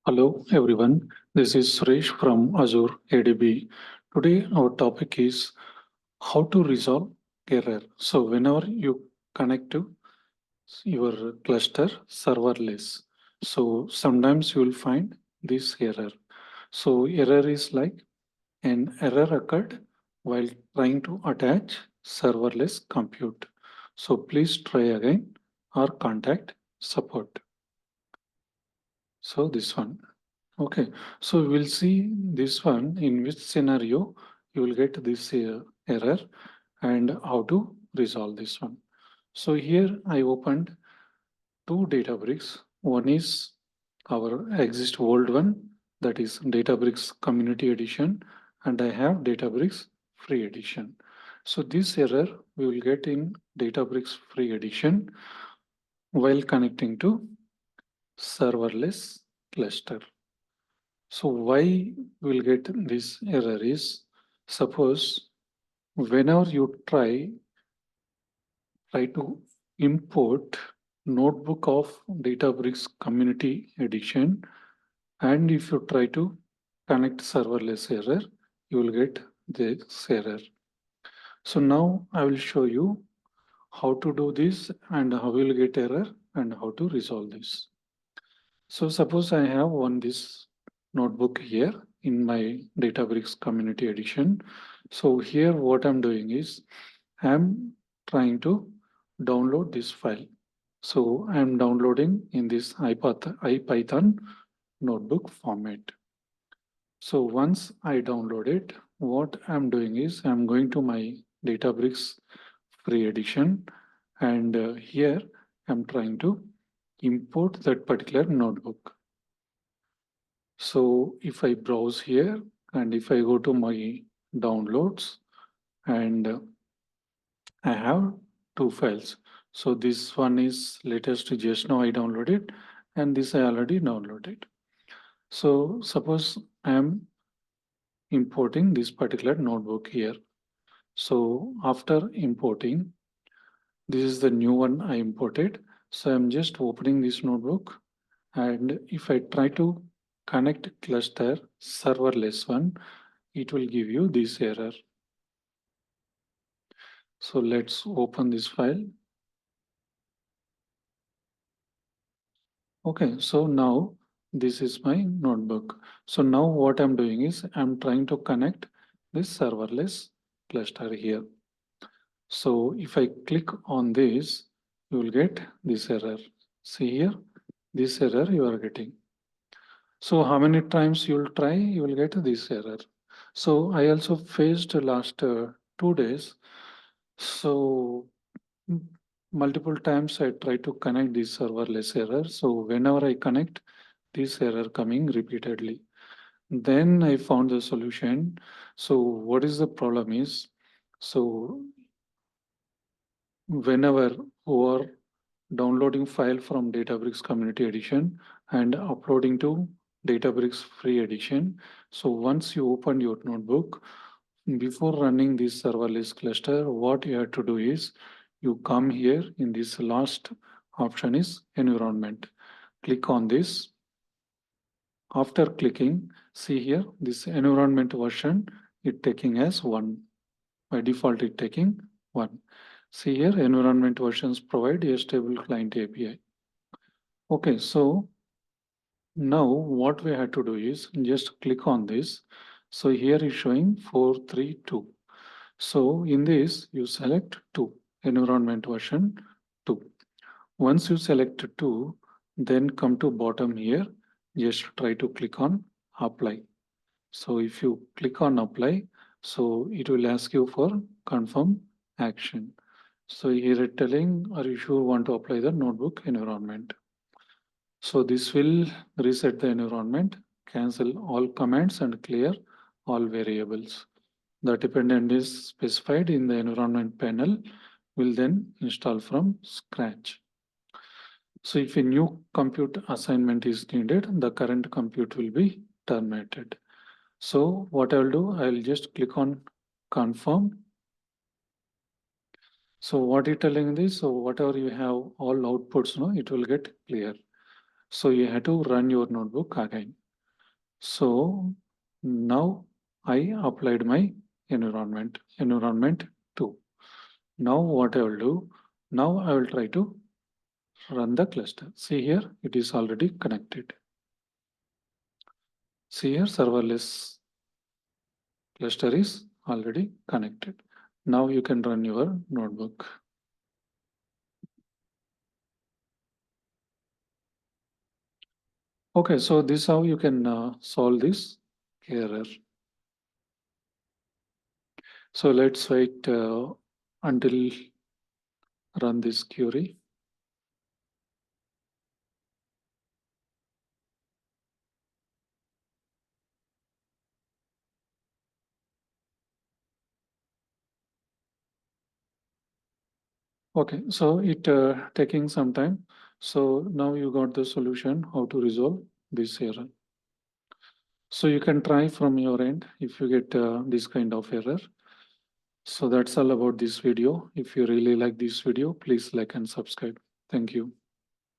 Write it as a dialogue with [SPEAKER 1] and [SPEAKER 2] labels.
[SPEAKER 1] Hello everyone, this is Suresh from Azure ADB. Today our topic is how to resolve error. So whenever you connect to your cluster serverless, so sometimes you will find this error. So error is like an error occurred while trying to attach serverless compute. So please try again or contact support. So this one. Okay, so we'll see this one in which scenario you will get this error and how to resolve this one. So here I opened two Databricks. One is our exist old one, that is Databricks Community Edition, and I have Databricks Free Edition. So this error we will get in Databricks Free Edition while connecting to serverless cluster. So why we'll get this error is, suppose whenever you try to import notebook of Databricks Community Edition, and if you try to connect serverless error, you will get this error. So now I will show you how to do this and how we'll get error and how to resolve this. So suppose I have this notebook here in my Databricks Community Edition. So here what I'm doing is I'm trying to download this file. So I'm downloading in this IPython notebook format. So once I download it, what I'm doing is I'm going to my Databricks free edition, and here I'm trying to import that particular notebook. So if I browse here and if I go to my downloads, and I have two files. So this one is latest just now I downloaded, and this I already downloaded. So suppose I am importing this particular notebook here. So after importing, this is the new one I imported. So I'm just opening this notebook, and if I try to connect cluster serverless one, it will give you this error. So let's open this file. Okay, so now this is my notebook. So now what I'm doing is I'm trying to connect this serverless cluster here. So if I click on this, you will get this error. See here, this error you are getting. So how many times you will try, you will get this error. So I also faced last 2 days. So multiple times I try to connect this serverless error. So whenever I connect, this error coming repeatedly. Then I found the solution. So what is the problem is, so whenever you are downloading file from Databricks Community Edition and uploading to Databricks Free Edition. So once you open your notebook, before running this serverless cluster, what you have to do is you come here in this last option is environment. Click on this. After clicking, see here, this environment version, it taking as 1. By default, it taking 1. See here, environment versions provide a stable client API. Okay, so now what we have to do is just click on this. So here is showing 432. So in this, you select 2, environment version 2. Once you select 2, then come to bottom here, just try to click on apply. So if you click on apply, so it will ask you for confirm action. So here it's telling, are you sure want to apply the notebook environment? So this will reset the environment, cancel all commands and clear all variables. The dependent is specified in the environment panel will then install from scratch. So if a new compute assignment is needed, the current compute will be terminated. So what I'll do, I'll just click on confirm. So what is telling this? So whatever you have all outputs, no, it will get clear. So you have to run your notebook again. So now I applied my environment 2. Now what I will do, now I will try to run the cluster. See here, it is already connected. See here, serverless cluster is already connected. Now you can run your notebook. Okay, so this is how you can solve this error. So let's wait until run this query. Okay, so it taking some time. So now you got the solution how to resolve this error. So you can try from your end if you get this kind of error. So that's all about this video. If you really like this video, please like and subscribe. Thank you.